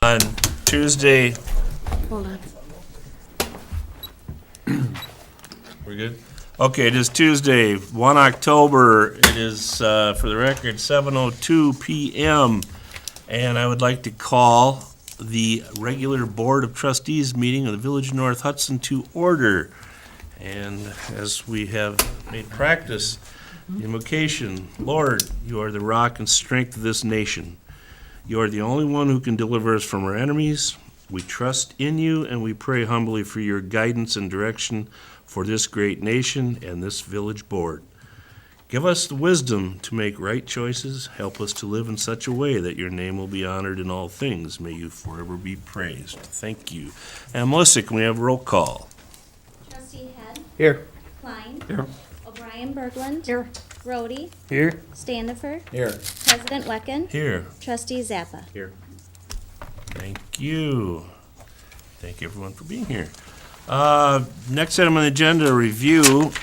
On Tuesday, Hold on. we're good? Okay, it is Tuesday, 1 October. It is, for the record, 7:02 PM. And I would like to call the regular Board of Trustees meeting of the Village of North Hudson to order. And as we have made practice, the invocation, Lord, you are the rock and strength of this nation. You are the only one who can deliver us from our enemies. We trust in you, and we pray humbly for your guidance and direction for this great nation and this village board. Give us the wisdom to make right choices. Help us to live in such a way that your name will be honored in all things. May you forever be praised. Thank you. And Melissa, can we have roll call? Trustee Head. Here. Klein. Here. O'Brien Berglund. Here. Rhodey. Here. Standifer. Here. President Wecken. Here. Trustee Zappa. Here. Thank you. Thank you, everyone, for being here. Next item on the agenda, review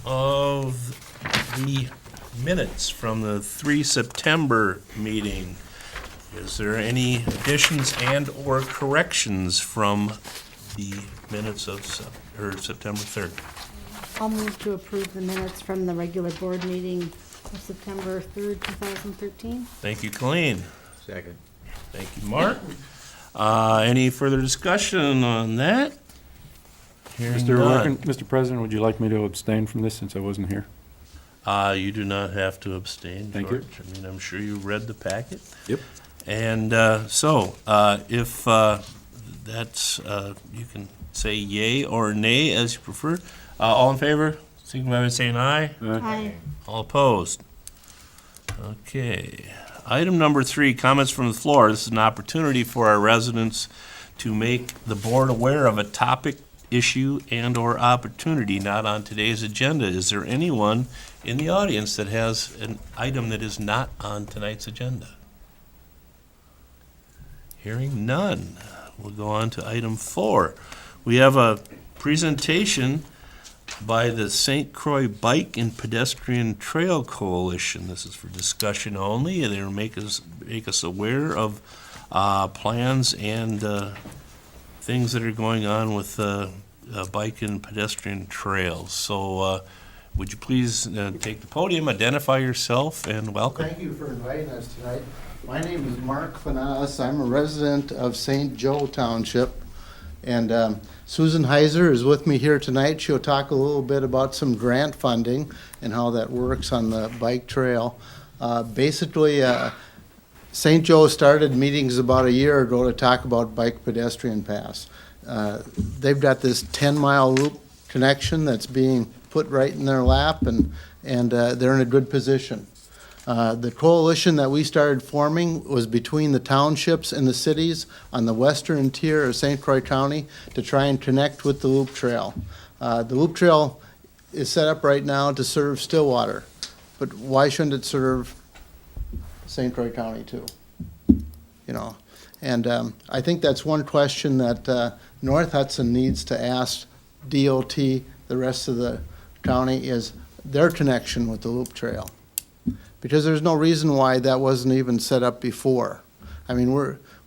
of the minutes from the 3 September meeting. Is there any additions and/or corrections from the minutes of September 3rd? I'll move to approve the minutes from the regular board meeting of September 3rd, 2013. Thank you, Colleen. Second. Thank you, Mark. Any further discussion on that? Hearing none. Mr. President, would you like me to abstain from this since I wasn't here? You do not have to abstain, Thank you. George. I mean, I'm sure you read the packet. Yep. And if that's, you can say yay or nay as you prefer. All in favor, signify by saying aye. Aye. All opposed? Okay. Item number 3, comments from the floor. This is an opportunity for our residents to make the board aware of a topic, issue, and/or opportunity not on today's agenda. Is there anyone in the audience that has an item that is not on tonight's agenda? Hearing none, we'll go on to item 4. We have a presentation by the St. Croix Bike and Pedestrian Trail Coalition. This is for discussion only, and they will make us aware of plans and things that are going on with bike and pedestrian trails. So would you please take the podium, identify yourself, and welcome. Thank you for inviting us tonight. My name is Mark Fanas. I'm a resident of St. Joe Township. And Susan Heiser is with me here tonight. She'll talk a little bit about some grant funding and how that works on the bike trail. Basically, St. Joe started meetings about a year ago to talk about bike pedestrian paths. They've got this 10-mile loop connection that's being put right in their lap, and they're in a good position. The coalition that we started forming was between the townships and the cities on the western tier of St. Croix County to try and connect with the loop trail. The loop trail is set up right now to serve Stillwater, but why shouldn't it serve St. Croix County too? You know, and I think that's one question that North Hudson needs to ask DOT, the rest of the county, is their connection with the loop trail. Because there's no reason why that wasn't even set up before. I mean,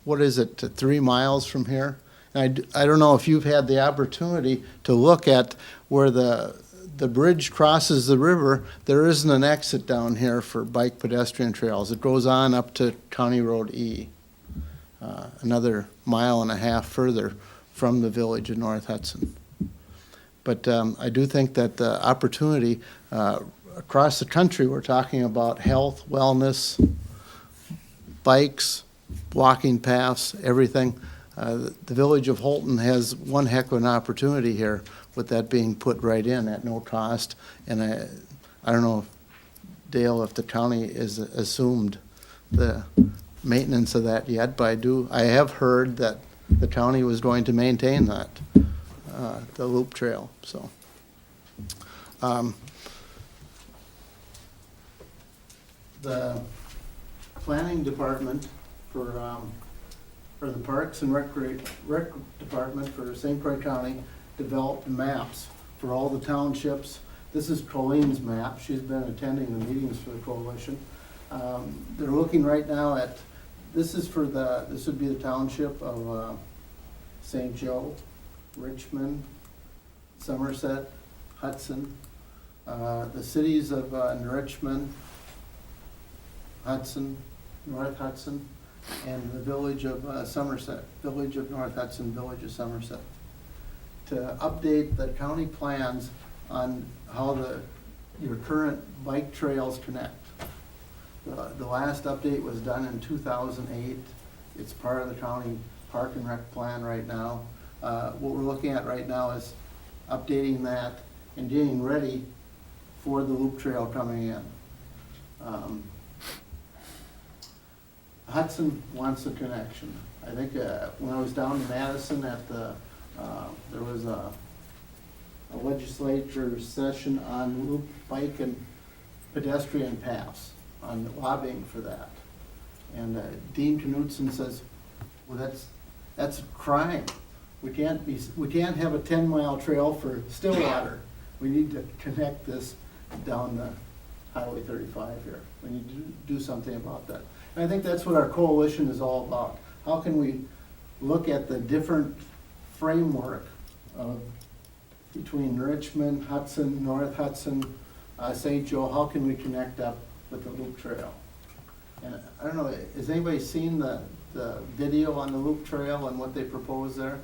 what is it, 3 miles from here? And I don't know if you've had the opportunity to look at where the bridge crosses the river. There isn't an exit down here for bike pedestrian trails. It goes on up to County Road E, another 1.5 miles further from the village of North Hudson. But I do think that the opportunity, across the country, we're talking about health, wellness, bikes, walking paths, everything. The village of Holton has one heck of an opportunity here with that being put right in at no cost. And I don't know, Dale, if the county has assumed the maintenance of that yet, but I have heard that the county was going to maintain that, the loop trail, so. The planning department for the Parks and Rec Department for St. Croix County developed maps for all the townships. This is Colleen's map. She's been attending the meetings for the coalition. They're looking right now at This is for this would be the township of St. Joe, Richmond, Somerset, Hudson, the cities of Richmond, Hudson, North Hudson, and the village of Somerset, village of North Hudson, village of Somerset, to update the county plans on how your current bike trails connect. The last update was done in 2008. It's part of the county park and rec plan right now. What we're looking at right now is updating that and getting ready for the loop trail coming in. Hudson wants a connection. I think when I was down in Madison at there was a legislature session on loop bike and pedestrian paths, on lobbying for that. And Dean Knudsen says, well, that's a crime. We can't have a 10-mile trail for Stillwater. We need to connect this down the Highway 35 here. We need to do something about that. And I think that's what our coalition is all about. How can we look at the different framework of between Richmond, Hudson, North Hudson, St. Joe, how can we connect up with the loop trail? And I don't know, has anybody seen the video on the loop trail and what they propose there?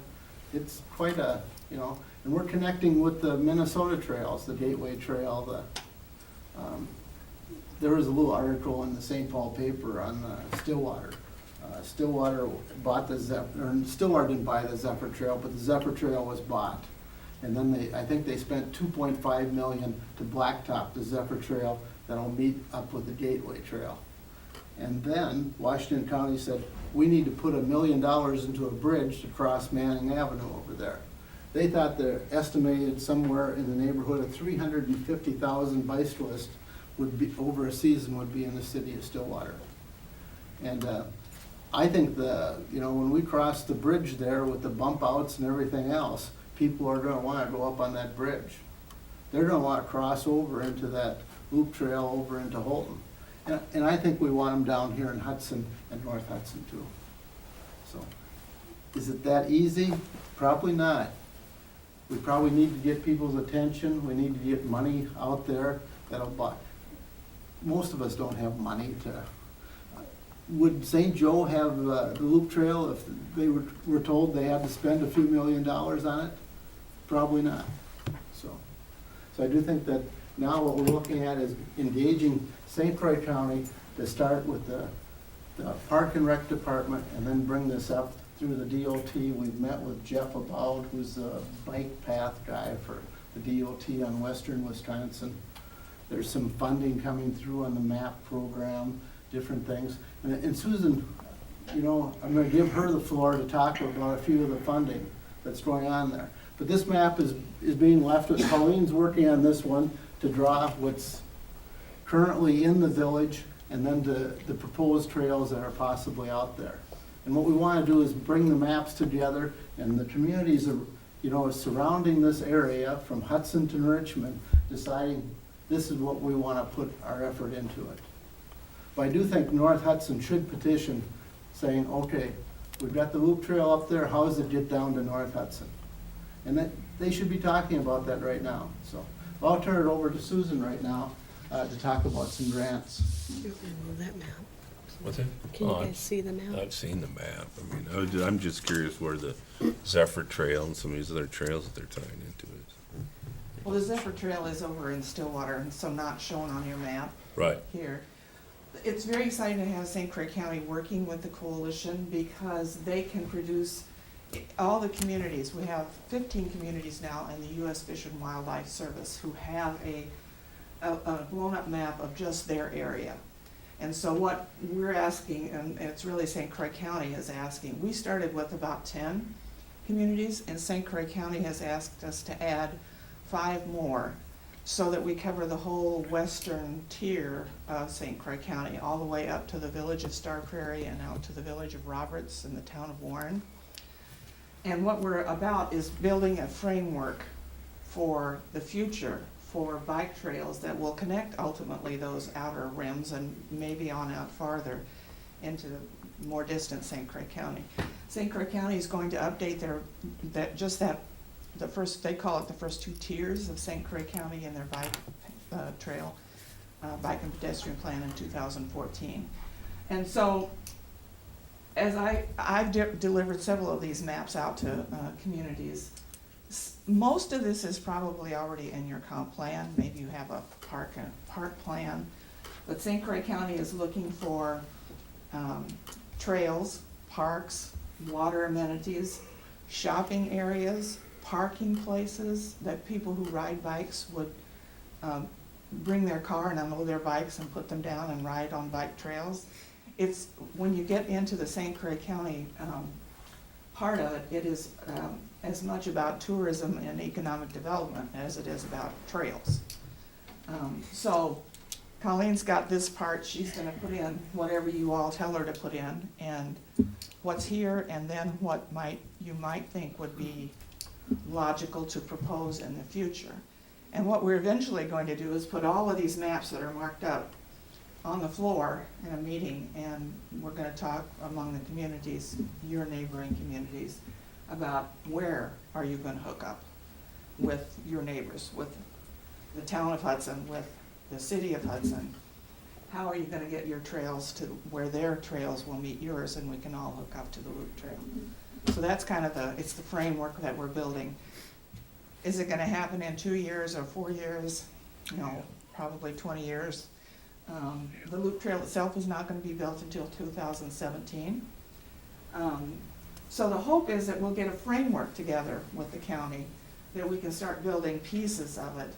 It's quite a, and we're connecting with the Minnesota trails, the Gateway Trail, there was a little article in the St. Paul paper on Stillwater. Stillwater bought Stillwater didn't buy the Zephyr Trail, but the Zephyr Trail was bought. And then I think they spent $2.5 million to blacktop the Zephyr Trail that'll meet up with the Gateway Trail. And then Washington County said, we need to put $1 million into a bridge to cross Manning Avenue over there. They thought they're estimated somewhere in the neighborhood of 350,000 bicyclists would be, over a season, would be in the city of Stillwater. And I think when we cross the bridge there with the bump outs and everything else, people are gonna wanna go up on that bridge. They're gonna wanna cross over into that loop trail over into Holton. And I think we want them down here in Hudson and North Hudson too. So, is it that easy? Probably not. We probably need to get people's attention. We need to get money out there that'll buy. Most of us don't have money to. Would St. Joe have the loop trail if they were told they had to spend a few $1 million on it? Probably not. So I do think that now what we're looking at is engaging St. Croix County to start with the Park and Rec Department and then bring this up through the DOT. We've met with Jeff About, who's the bike path guy for the DOT on western Wisconsin. There's some funding coming through on the MAP program, different things. And Susan, I'm going to give her the floor to talk about a few of the funding that's going on there. But this map is being left with, Pauline's working on this one to draw what's currently in the village and then the proposed trails that are possibly out there. And what we want to do is bring the maps together, and the communities are, surrounding this area from Hudson to Richmond, deciding this is what we want to put our effort into it. But I do think North Hudson should petition saying, okay, we've got the loop trail up there, how does it get down to North Hudson? And that they should be talking about that right now. So I'll turn it over to Susan right now to talk about some grants. You can move that map. What's it? Can you guys see the map? I've seen the map. I'm just curious where the Zephyr Trail and some of these other trails that they're tying into is. Well, the Zephyr Trail is over in Stillwater, and so not shown on your map Right. here. It's very exciting to have St. Croix County working with the coalition because they can produce all the communities. We have 15 communities now in the U.S. Fish and Wildlife Service who have a blown-up map of just their area. And so what we're asking, and it's really St. Croix County is asking, we started with about 10 communities, and St. Croix County has asked us to add 5 more so that we cover the whole western tier of St. Croix County, all the way up to the village of Star Prairie and out to the village of Roberts and the town of Warren. And what we're about is building a framework for the future for bike trails that will connect ultimately those outer rims and maybe on out farther into more distant St. Croix County. St. Croix County is going to update the first, they call it the first 2 tiers of St. Croix County in their bike trail, bike and pedestrian plan in 2014. And so, as I've delivered several of these maps out to communities, most of this is probably already in your comp plan. Maybe you have a park plan. But St. Croix County is looking for trails, parks, water amenities, shopping areas, parking places that people who ride bikes would bring their car and unload their bikes and put them down and ride on bike trails. It's, when you get into the St. Croix County part of it, it is as much about tourism and economic development as it is about trails. So Colleen's got this part, she's gonna put in whatever you all tell her to put in, and what's here, and then what you might think would be logical to propose in the future. And what we're eventually going to do is put all of these maps that are marked up on the floor in a meeting, and we're gonna talk among the communities, your neighboring communities, about where are you gonna hook up with your neighbors, with the town of Hudson, with the city of Hudson. How are you gonna get your trails to where their trails will meet yours, and we can all hook up to the loop trail? So that's kind of it's the framework that we're building. Is it gonna happen in 2 years or 4 years? No, probably 20 years. The loop trail itself is not gonna be built until 2017. So the hope is that we'll get a framework together with the county, that we can start building pieces of it.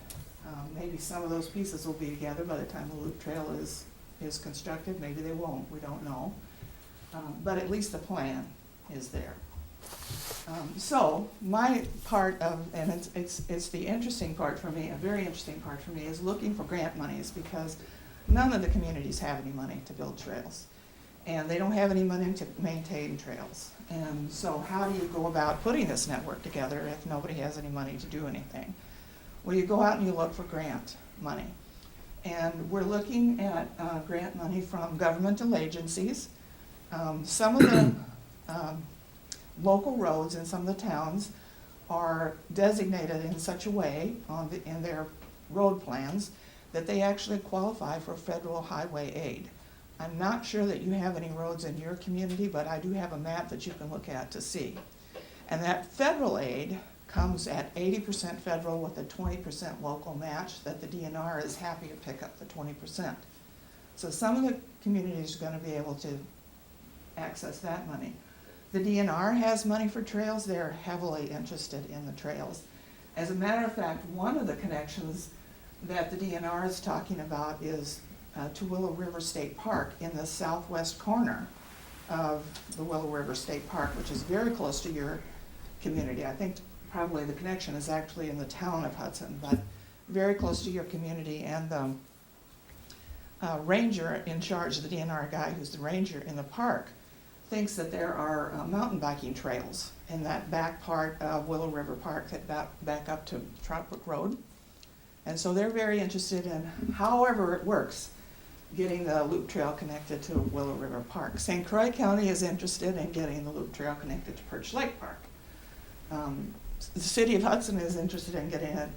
Maybe some of those pieces will be together by the time the loop trail is constructed, maybe they won't, we don't know. But at least the plan is there. So my part of, and it's the interesting part for me, a very interesting part for me, is looking for grant monies, because none of the communities have any money to build trails. And they don't have any money to maintain trails. And so how do you go about putting this network together if nobody has any money to do anything? Well, you go out and you look for grant money. And we're looking at grant money from governmental agencies. Some of the local roads in some of the towns are designated in such a way in their road plans that they actually qualify for federal highway aid. I'm not sure that you have any roads in your community, but I do have a map that you can look at to see. And that federal aid comes at 80% federal with a 20% local match that the DNR is happy to pick up the 20%. So some of the communities are gonna be able to access that money. The DNR has money for trails. They're heavily interested in the trails. As a matter of fact, one of the connections that the DNR is talking about is to Willow River State Park in the southwest corner of the Willow River State Park, which is very close to your community. I think probably the connection is actually in the town of Hudson, but very close to your community. And the ranger in charge, the DNR guy who's the ranger in the park, thinks that there are mountain biking trails in that back part of Willow River Park that back up to Trout Brook Road. And so they're very interested in, however it works, getting the loop trail connected to Willow River Park. St. Croix County is interested in getting the loop trail connected to Perch Lake Park. The city of Hudson is interested in getting it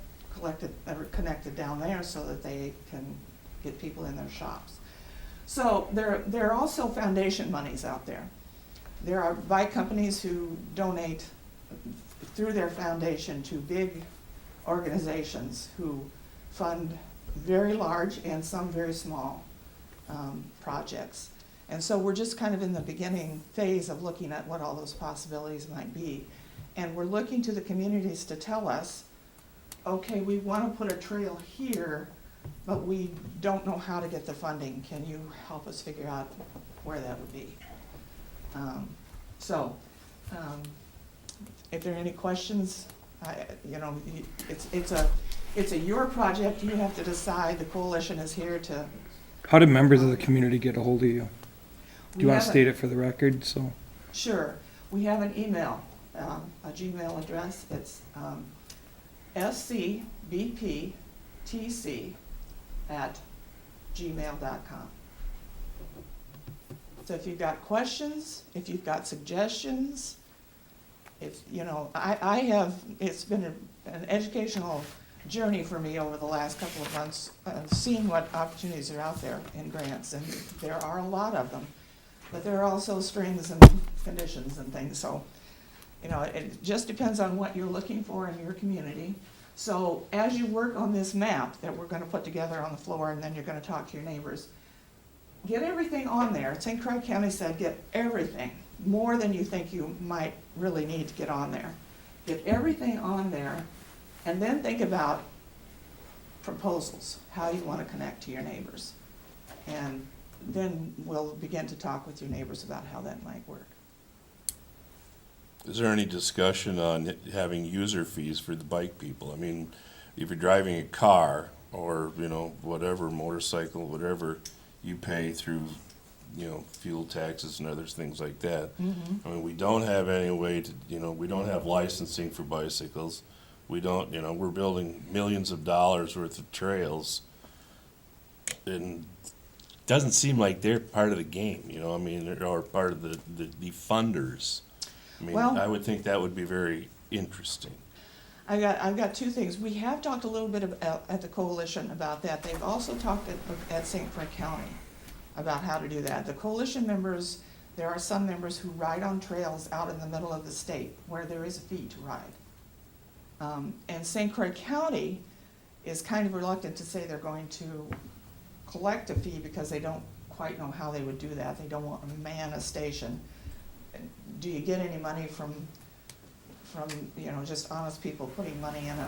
connected down there so that they can get people in their shops. So there are also foundation monies out there. There are bike companies who donate through their foundation to big organizations who fund very large and some very small projects. And so we're just kind of in the beginning phase of looking at what all those possibilities might be. And we're looking to the communities to tell us, okay, we want to put a trail here, but we don't know how to get the funding. Can you help us figure out where that would be? If there are any questions, it's a your project. You have to decide. The coalition is here to. How do members of the community get a hold of you? Do you want to have state it for the record? So Sure. We have an email, a Gmail address. It's scbptc@gmail.com. So if you've got questions, if you've got suggestions, if, you know, I have, it's been an educational journey for me over the last couple of months, seeing what opportunities are out there in grants, and there are a lot of them. But there are also strings and conditions and things, so, you know, it just depends on what you're looking for in your community. So as you work on this map that we're gonna put together on the floor, and then you're gonna talk to your neighbors, get everything on there. St. Croix County said get everything, more than you think you might really need to get on there. Get everything on there, and then think about proposals, how you wanna connect to your neighbors. And then we'll begin to talk with your neighbors about how that might work. Is there any discussion on having user fees for the bike people? I mean, if you're driving a car or, you know, whatever, motorcycle, whatever, you pay through, you know, fuel taxes and other things like that. I mean, we don't have any way to, you know, we don't have licensing for bicycles. We don't, you know, we're building millions of dollars worth of trails. And it doesn't seem like they're part of the game, you know, I mean, or part of the funders. I mean, Well- I would think that would be very interesting. I've got two things. We have talked a little bit at the coalition about that. They've also talked at St. Croix County about how to do that. The coalition members, there are some members who ride on trails out in the middle of the state where there is a fee to ride. And St. Croix County is kind of reluctant to say they're going to collect a fee because they don't quite know how they would do that. They don't want to man a station. Do you get any money from, you know, just honest people putting money in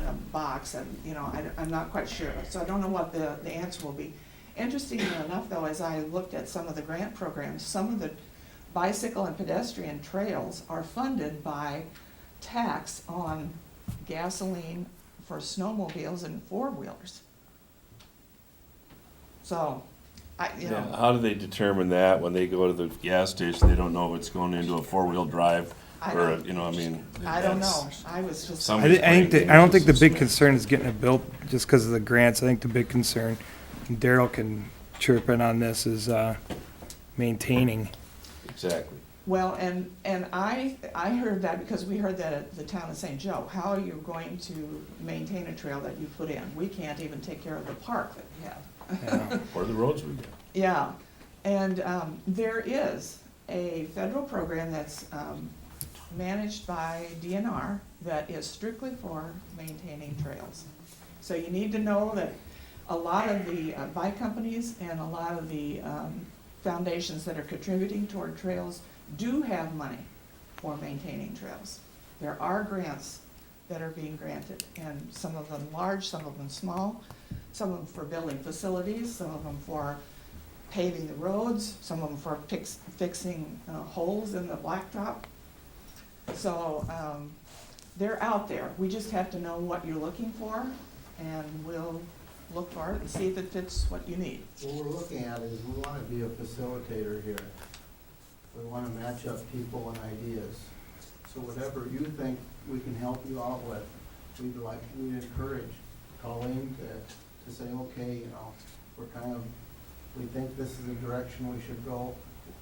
a box? And, you know, I'm not quite sure. So I don't know what the answer will be. Interestingly enough, though, as I looked at some of the grant programs, some of the bicycle and pedestrian trails are funded by tax on gasoline for snowmobiles and four-wheelers. So, you know. Yeah, how do they determine that when they go to the gas station? They don't know if it's going into a four-wheel drive I or, don't- you know, I mean. I don't that's- know. I was just. Some- I don't think the big concern is getting it built just because of the grants. I think the big concern, and Daryl can chirp in on this, is maintaining. Exactly. Well, and I heard that because we heard that at the town of St. Joe. How are you going to maintain a trail that you put in? We can't even take care of the park that we have. Yeah. Or the roads we get. Yeah, and there is a federal program that's managed by DNR that is strictly for maintaining trails. So you need to know that a lot of the bike companies and a lot of the foundations that are contributing toward trails do have money for maintaining trails. There are grants that are being granted, and some of them large, some of them small, some of them for building facilities, some of them for paving the roads, some of them for fixing holes in the blacktop. So they're out there. We just have to know what you're looking for, and we'll look for it and see if it fits what you need. What we're looking at is we want to be a facilitator here. We want to match up people and ideas. So whatever you think we can help you out with, we'd encourage Colleen to say, okay, you know, we think this is the direction we should go.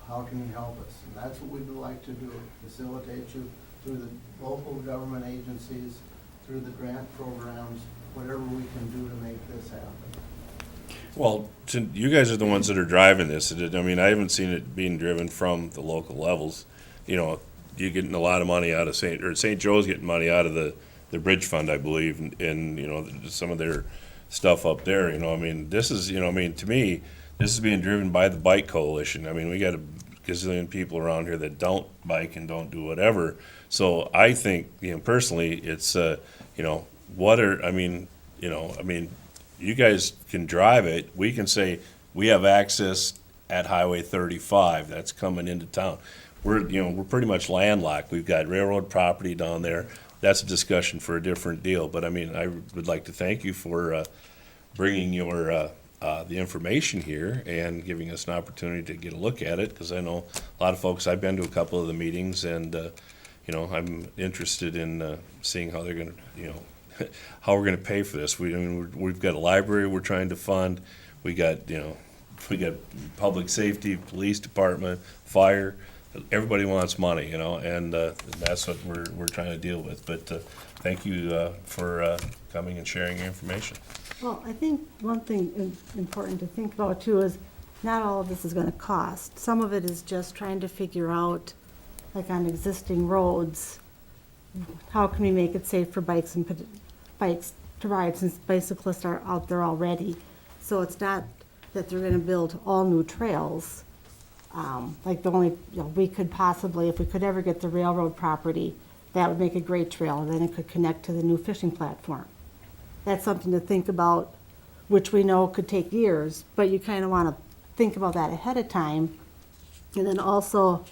How can you help us? And that's what we'd like to do, facilitate you through the local government agencies, through the grant programs, whatever we can do to make this happen. Well, you guys are the ones that are driving this. I mean, I haven't seen it being driven from the local levels. You know, you're getting a lot of money out of St. Joe's getting money out of the bridge fund, I believe, and you know, some of their stuff up there. You know, I mean, this is, you know, I mean, to me, this is being driven by the bike coalition. I mean, we got a gazillion people around here that don't bike and don't do whatever. So I think, you know, personally, it's, you know, you guys can drive it. We can say we have access at Highway 35. That's coming into town. We're pretty much landlocked. We've got railroad property down there. That's a discussion for a different deal. But I mean, I would like to thank you for bringing your the information here and giving us an opportunity to get a look at it. Because I know a lot of folks. I've been to a couple of the meetings, and you know, I'm interested in seeing how they're going to, you know, how we're going to pay for this. We've got a library we're trying to fund. We got, you know, we got public safety, police department, fire. Everybody wants money, and that's what we're trying to deal with. But thank you for coming and sharing your information. Well, I think one thing important to think about too is not all of this is gonna cost. Some of it is just trying to figure out, like on existing roads, how can we make it safe for bikes to ride, since bicyclists are out there already. So it's not that they're gonna build all new trails. Like the only, we could possibly, if we could ever get the railroad property, that would make a great trail, and then it could connect to the new fishing platform. That's something to think about, which we know could take years, but you kind of want to think about that ahead of time. And then also,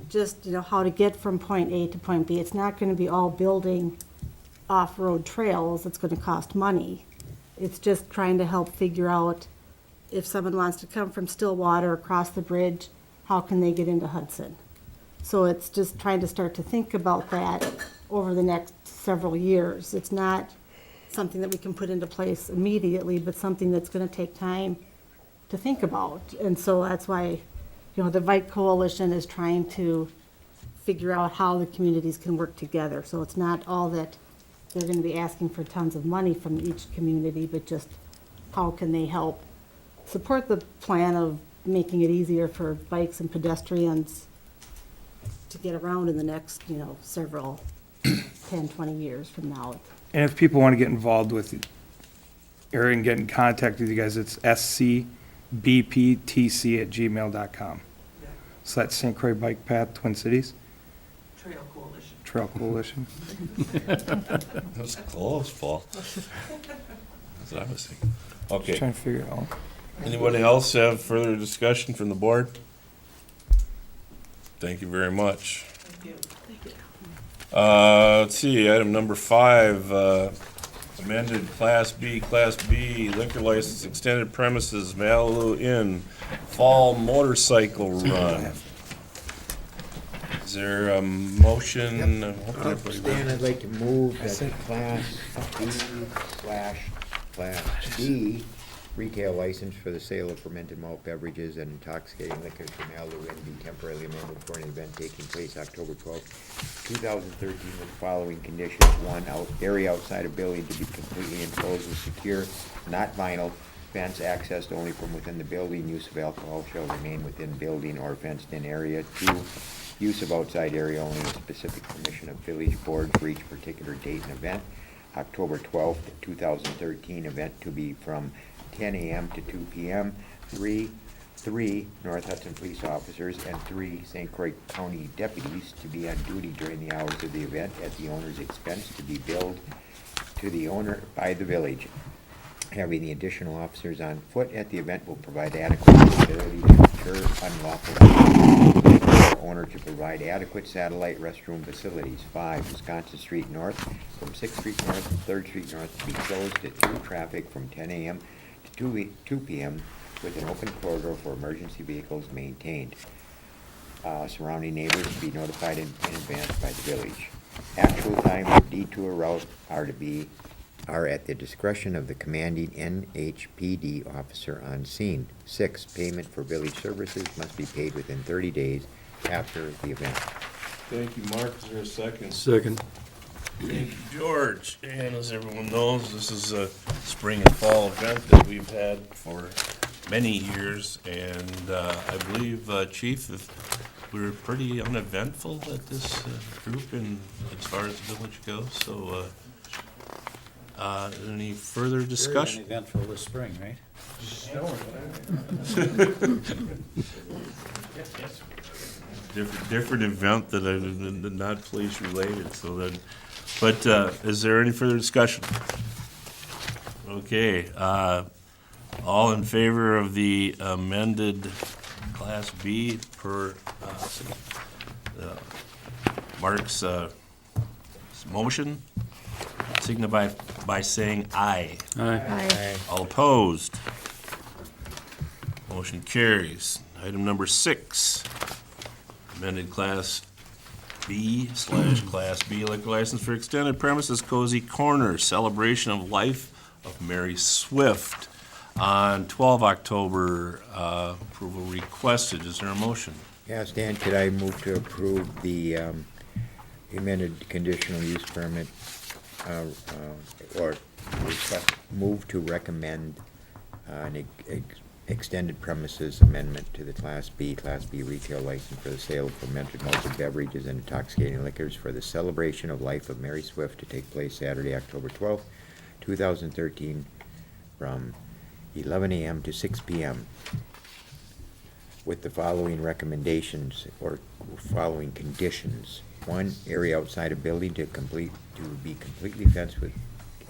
just, how to get from point A to point B. It's not going to be all building off-road trails. It's going to cost money. It's just trying to help figure out if someone wants to come from Stillwater across the bridge, how can they get into Hudson? So it's just trying to start to think about that over the next several years. It's not something that we can put into place immediately, but something that's going to take time to think about. And so that's why, the Bike Coalition is trying to figure out how the communities can work together. So it's not all that they're going to be asking for tons of money from each community, but just how can they help support the plan of making it easier for bikes and pedestrians to get around in the next, several 10, 20 years from now. And if people want to get involved with it, or get in contact with you guys, it's scbptc@gmail.com. Yeah. So that's St. Croix Bike Path, Twin Cities Trail Coalition. Trail Coalition. That's close, Paul. That's what I was thinking. Okay. Trying to figure it out. Anybody else have further discussion from the board? Thank you very much. Thank you. Let's see, item number 5, amended Class B liquor license, extended premises, Malibu Inn, fall motorcycle run. Is there a motion? Stan, I'd like to move that the Class B/Class D retail license for the sale of fermented malt beverages and intoxicating liquors from Malibu Inn be temporarily amended for an event taking place October 12th, 2013, with the following conditions. 1, area outside of building to be completely enclosed with secure, not vinyl, fence accessed only from within the building. Use of alcohol shall remain within building or fenced-in area. 2, use of outside area only with specific permission of village board for each particular date and event. October 12th, 2013, event to be from 10 a.m. to 2 p.m. 3 North Hudson police officers and 3 St. Croix County deputies to be on duty during the hours of the event at the owner's expense, to be billed to the owner by the village. Having the additional officers on foot at the event will provide adequate visibility to deter unlawful activity. The owner to provide adequate satellite restroom facilities. 5, Wisconsin Street North from 6th Street North and 3rd Street North to be closed to through traffic from 10 a.m. to 2 p.m. with an open corridor for emergency vehicles maintained. Surrounding neighbors to be notified in advance by the village. Actual time of detour route are at the discretion of the commanding NHPD officer on scene. 6, payment for village services must be paid within 30 days after the event. Thank you, Mark. Is there a second? Second. Thank you, George. And as everyone knows, this is a spring and fall event that we've had for many years. And I believe, Chief, if we were pretty uneventful at this group in as far as the village goes. So any further discussion? Very uneventful this spring, right? Different event that I not police related. So then, but is there any further discussion? Okay, all in favor of the amended Class B per Mark's motion, signify by saying aye. Aye. All opposed? Motion carries. Item number 6, amended Class B/Class B liquor license for extended premises Cozy Corner, celebration of life of Mary Swift. On 12 October, approval requested. Is there a motion? Yeah, Stan, could I move to approve the amended conditional use permit, or move to recommend an extended premises amendment to the Class B retail license for the sale of fermented malted beverages and intoxicating liquors for the celebration of life of Mary Swift to take place Saturday, October 12th, 2013, from 11 a.m. to 6 p.m. with the following recommendations or following conditions. 1, area outside of building to be completely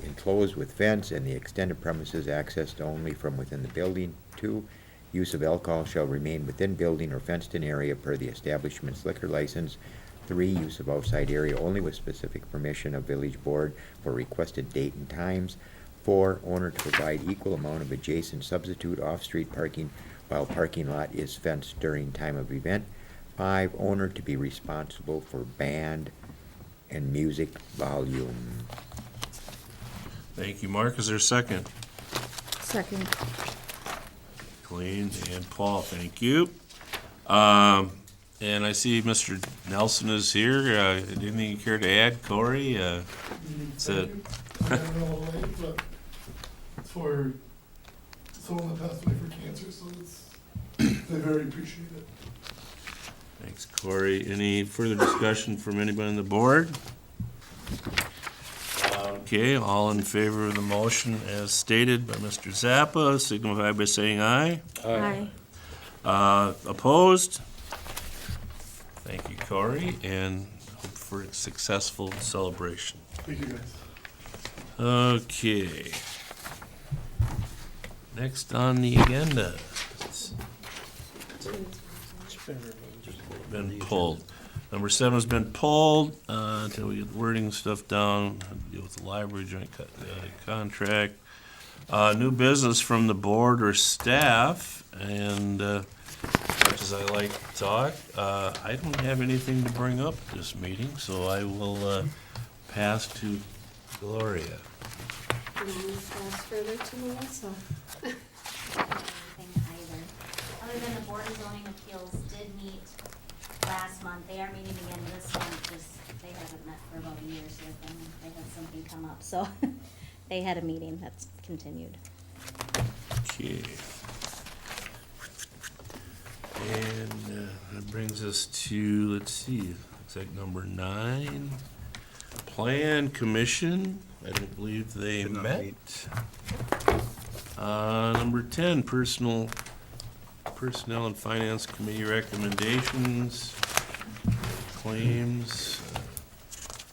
enclosed with fence and the extended premises accessed only from within the building. 2, use of alcohol shall remain within building or fenced-in area per the establishment's liquor license. 3, use of outside area only with specific permission of village board for requested date and times. 4, owner to provide equal amount of adjacent substitute off-street parking while parking lot is fenced during time of event. 5, owner to be responsible for band and music volume. Thank you, Mark. Is there a second? Second. Colleen and Paul, thank you. And I see Mr. Nelson is here. Anything you care to add, Corey? It's a- I don't know why, but it's for someone that passed away for cancer, so it's, they very appreciate it. Thanks, Corey. Any further discussion from anybody on the board? Okay, all in favor of the motion as stated by Mr. Zappa, signify by saying aye. Aye. Opposed? Thank you, Corey, and hope for a successful celebration. Thank you, guys. Okay. Next on the agenda. It's been pulled. Number 7 has been pulled until we get wording stuff down, deal with the library joint contract. New business from the board or staff, and as much as I like to talk, I don't have anything to bring up this meeting, so I will pass to Gloria. Can I pass further to Melissa? Anything either. Other than the Board of Zoning Appeals did meet last month. They are meeting again this month, just they haven't met for about a year, so they had something come up, so they had a meeting that's continued. Okay. And that brings us to, let's see, it's like number 9. Plan Commission, I don't believe they met. Number 10, Personnel and Finance Committee recommendations, claims.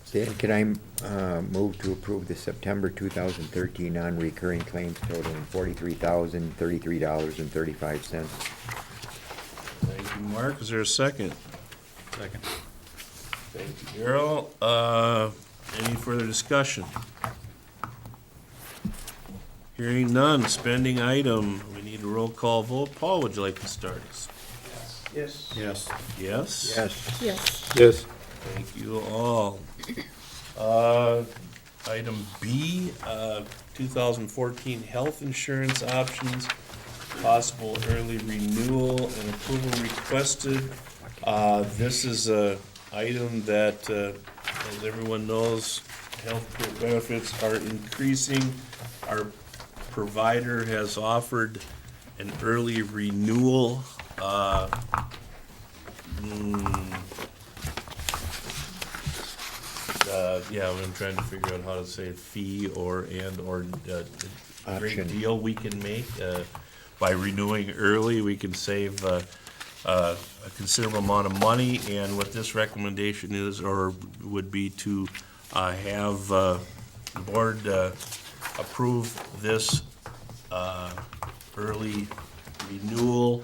Stan, can I move to approve the September 2013 non-recurring claims totaling $43,033.35? Thank you, Mark. Is there a second? Second. Thank you, Darrell. Any further discussion? Hearing none, spending item, we need a roll call vote. Paul, would you like to start us? Yes. Yes? Yes. Yes. Yes. Thank you all. Item B, 2014 health insurance options, possible early renewal and approval requested. This is a item that, as everyone knows, healthcare benefits are increasing. Our provider has offered an early renewal. I'm trying to figure out how to say fee or great Option. deal we can make. By renewing early, we can save a considerable amount of money, and what this recommendation is, or would be to have the board approve this early renewal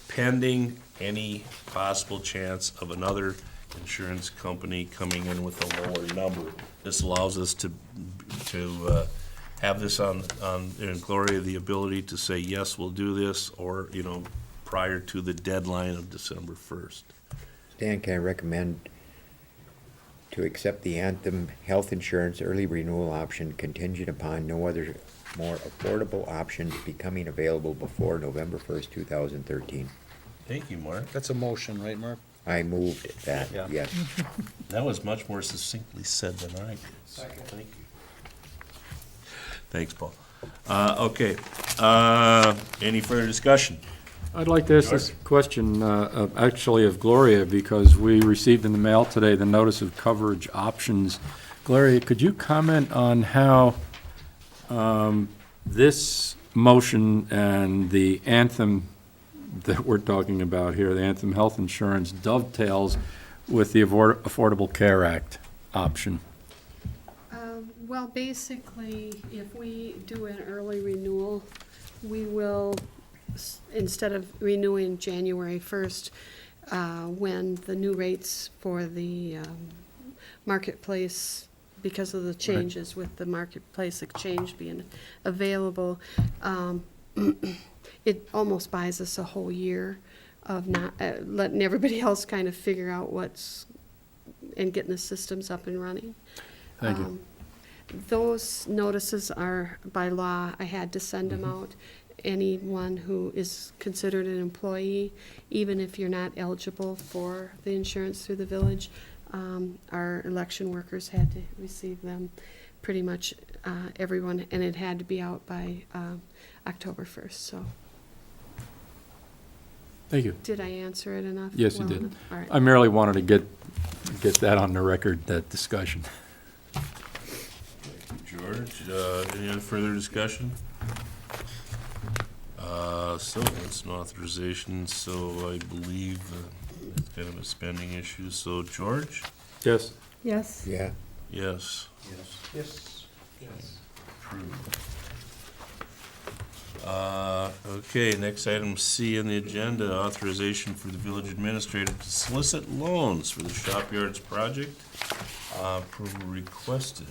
pending any possible chance of another insurance company coming in with a lower number. This allows us to have this on in Gloria, the ability to say, yes, we'll do this, or, prior to the deadline of December 1st. Stan, can I recommend to accept the Anthem Health Insurance early renewal option contingent upon no other more affordable options becoming available before November 1st, 2013. Thank you, Mark. That's a motion, right, Mark? I moved that, Yeah. yes. That was much more succinctly said than I did. Thank you. Thanks, Paul. Okay, any further discussion? I'd like to ask this question, actually of Gloria, because we received in the mail today the notice of coverage options. Gloria, could you comment on how this motion and the Anthem that we're talking about here, the Anthem Health Insurance, dovetails with the Affordable Care Act option? Well, basically, if we do an early renewal, we will, instead of renewing January 1st, when the new rates for the marketplace, because of the changes with the marketplace exchange being available, it almost buys us a whole year of not letting everybody else kind of figure out what's, and getting the systems up and running. Thank you. Those notices are by law, I had to send them out. Anyone who is considered an employee, even if you're not eligible for the insurance through the village, our election workers had to receive them, pretty much everyone, and it had to be out by October 1st, so. Thank you. Did I answer it enough? Yes, you Well did. enough? All right. I merely wanted to get that on the record, that discussion. George, any other further discussion? So it's an authorization, so I believe it's kind of a spending issue. So George? Yes. Yes. Yeah. Yes. Yes. Yes. Yes. Approved. Okay, next item C on the agenda, authorization for the village administrator to solicit loans for the Shop Yards project. Approval requested.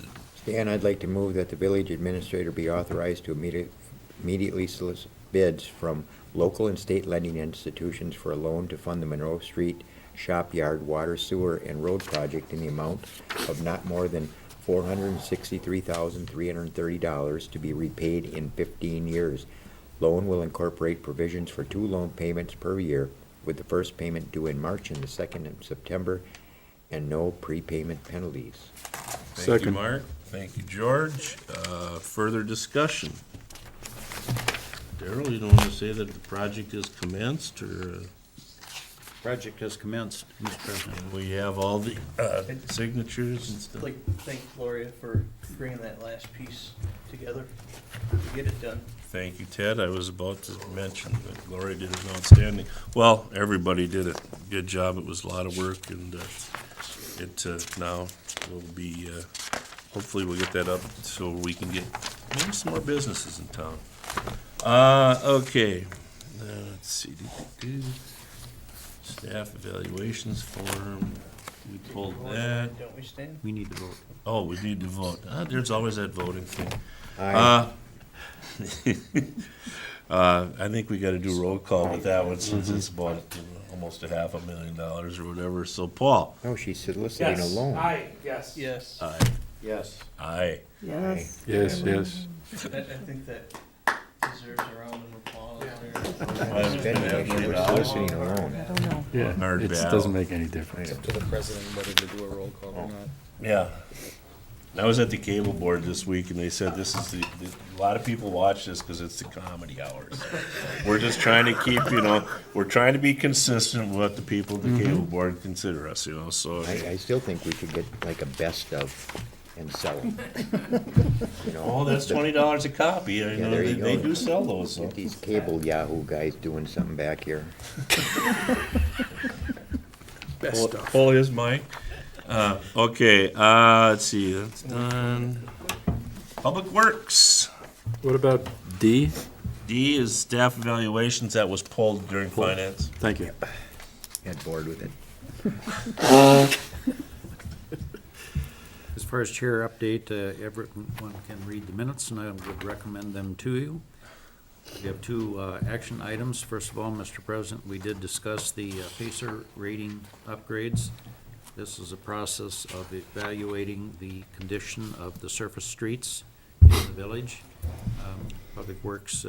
Dan, I'd like to move that the village administrator be authorized to immediately solicit bids from local and state lending institutions for a loan to fund the Monroe Street Shop Yard Water, Sewer, and Road project in the amount of not more than $463,330 to be repaid in 15 years. Loan will incorporate provisions for 2 loan payments per year, with the first payment due in March and the second in September, and no prepayment penalties. Thank you, Second. Mark. Thank you, George. Further discussion? Darrell, you don't want to say that the project is commenced, or Project has commenced, Mr. President. we have all the signatures and stuff? I'd like to thank Gloria for bringing that last piece together to get it done. Thank you, Ted. I was about to mention that Gloria did an outstanding, well, everybody did it. Good job. It was a lot of work, and it now will be, hopefully we'll get that up so we can get maybe some more businesses in town. Okay. Let's see. Staff evaluations form. We pulled that. Don't we, Stan? We need to vote. Oh, we need to vote. There's always that voting thing. Aye. I think we gotta do roll call with that one since it's about almost $500,000 or whatever. So Paul? No, she's soliciting a loan. Yes. Yes. Aye. Yes. Aye. Yes. Yes, yes. I think that deserves a round of applause there. Spending issue, we're soliciting a loan. I don't know. Yeah, Hard it battle. doesn't make any difference. Up to the president whether to do a roll call or not. Yeah. I was at the cable board this week and they said this is a lot of people watch this because it's the comedy hours. We're just trying to keep, we're trying to be consistent with what the people at the cable board consider us, so. I still think we could get like a best of and sell them. Oh, that's $20 a copy. I Yeah, know there you they go. do sell those, so. Get these cable Yahoo guys doing something back here. Pull his mic. Okay, let's see, that's done. Public Works. What about D? D is staff evaluations that was pulled during finance. Thank you. Got bored with it. As far as chair update, everyone can read the minutes, and I would recommend them to you. We have 2 action items. First of all, Mr. President, we did discuss the Pacer rating upgrades. This is a process of evaluating the condition of the surface streets in the village. Public Works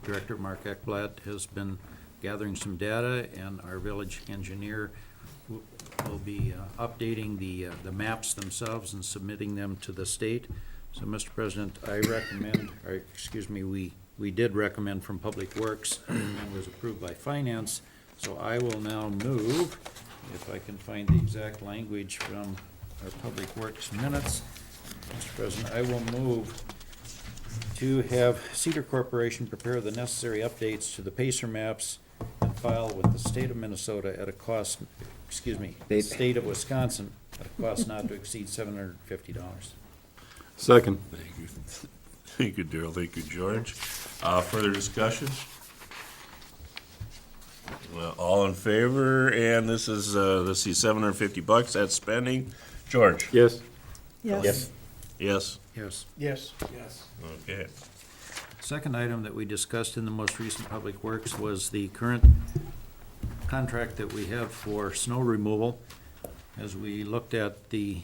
Director Mark Ekblad has been gathering some data, and our village engineer will be updating the maps themselves and submitting them to the state. So, Mr. President, I recommend, or excuse me, we did recommend from Public Works and was approved by Finance. So I will now move, if I can find the exact language from our Public Works minutes. Mr. President, I will move to have Cedar Corporation prepare the necessary updates to the Pacer maps and file with the state of Minnesota at a cost, excuse me, the state of Wisconsin at a cost not to exceed $750. Second. Thank you. Thank you, Daryl. Thank you, George. Further discussion? Well, all in favor, and this is, let's see, $750, that's spending. George? Yes. Yes. Yes? Yes. Yes. Yes. Okay. Second item that we discussed in the most recent Public Works was the current contract that we have for snow removal. As we looked at the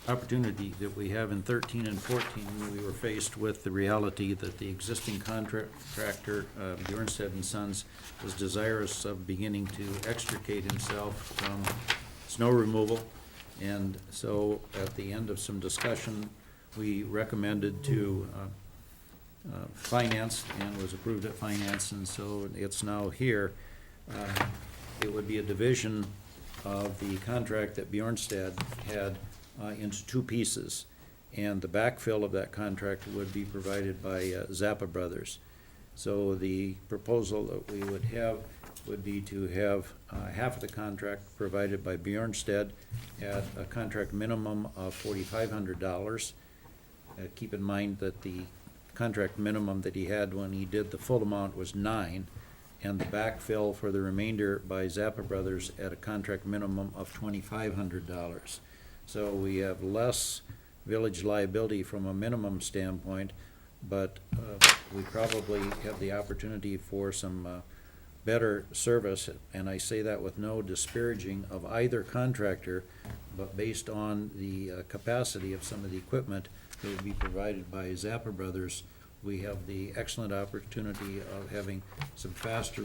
opportunity that we have in 13 and 14, we were faced with the reality that the existing contractor, Bjornstad and Sons, was desirous of beginning to extricate himself from snow removal. And so at the end of some discussion, we recommended to Finance, and was approved at Finance, and so it's now here. It would be a division of the contract that Bjornstad had into two pieces, and the backfill of that contract would be provided by Zappa Brothers. So the proposal that we would have would be to have half of the contract provided by Bjornstad at a contract minimum of $4,500. Keep in mind that the contract minimum that he had when he did the full amount was $9,000, and the backfill for the remainder by Zappa Brothers at a contract minimum of $2,500. So we have less village liability from a minimum standpoint, but we probably have the opportunity for some better service, and I say that with no disparaging of either contractor, but based on the capacity of some of the equipment that would be provided by Zappa Brothers, we have the excellent opportunity of having some faster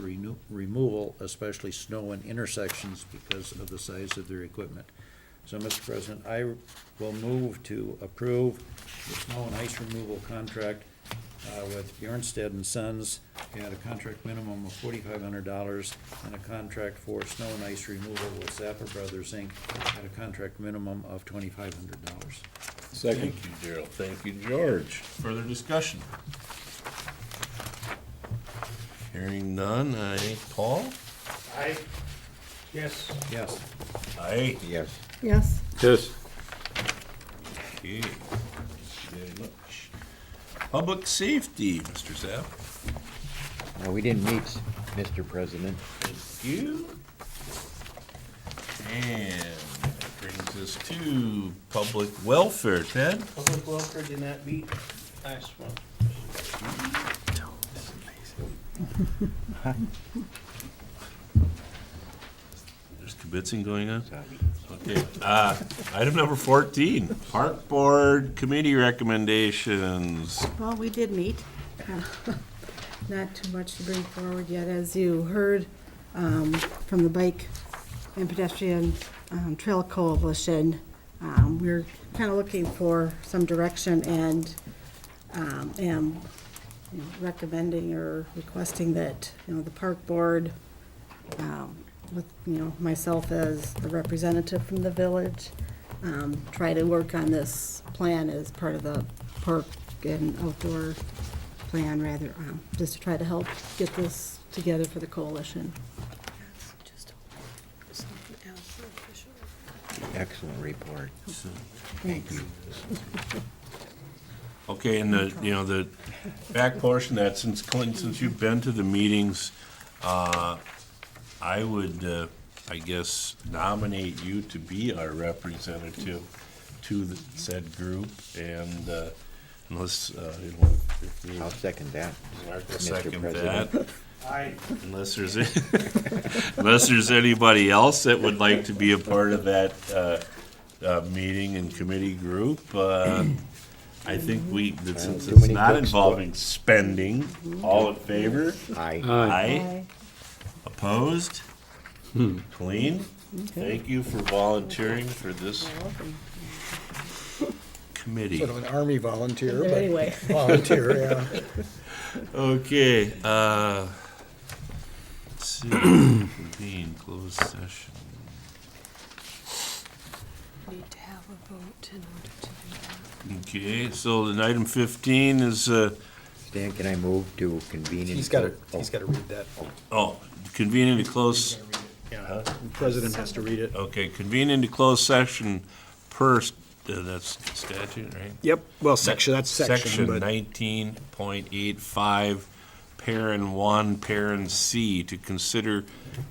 removal, especially snow in intersections, because of the size of their equipment. So, Mr. President, I will move to approve the snow and ice removal contract with Bjornstad and Sons at a contract minimum of $4,500, and a contract for snow and ice removal with Zappa Brothers, Inc. at a contract minimum of $2,500. Second. Thank you, Daryl. Thank you, George. Further discussion? Hearing none, Paul? Aye. Yes. Yes. Aye. Yes. Yes. Yes. Okay. Thank you very much. Public safety, Mr. Zapp. We didn't meet, Mr. President. Thank you. And that brings us to public welfare. Ted? Public welfare did not meet last month. There's kibitzing going on? Okay. Item number 14, Park Board Committee recommendations. Well, we did meet. Not too much to bring forward yet, as you heard from the Bike and Pedestrian Trail Coalition. We're kind of looking for some direction, and am recommending or requesting that, the Park Board, with, myself as the representative from the village, try to work on this plan as part of the park and outdoor plan, rather, just to try to help get this together for the coalition. Excellent report. Thanks. Okay, and the back portion that, since Clint, since you've been to the meetings, I would, I guess, nominate you to be our representative to the said group, and unless, if you. I'll second that. Mark will Mr. second President. that. Unless there's, unless there's anybody else that would like to be a part of that meeting and committee group, I think since Too it's many not cooks, involving spending, all in favor? Aye. Aye. Opposed? Clean? Thank you for volunteering for this committee. Sort of an army volunteer, but Anyway. volunteer, yeah. Okay, let's see, convene, closed session. Need to have a vote in order to do that. Okay, so then item 15 is, Stan, can I move to convene? He's gotta read that. convene into closed, Yeah, the president has to read it. okay, convene into closed session per, that's statute, right? Yep, well, section, that's section, Section but 19.85, parent 1, parent C, to consider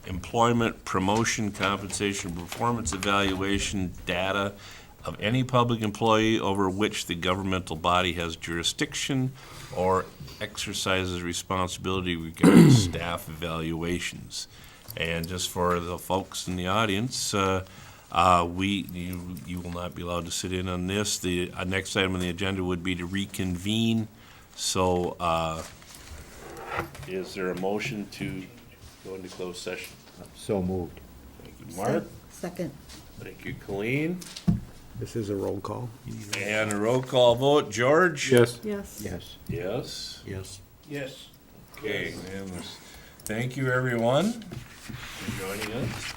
employment, promotion, compensation, performance evaluation data of any public employee over which the governmental body has jurisdiction or exercises responsibility regarding staff evaluations. And just for the folks in the audience, you will not be allowed to sit in on this. The next item on the agenda would be to reconvene. So, is there a motion to go into closed session? So moved. Thank you, Mark. Second. Thank you, Colleen. this is a roll call. And a roll call vote. George? Yes. Yes. Yes. Yes? Yes. Yes. Okay, unanimous. Thank you, everyone, for joining us.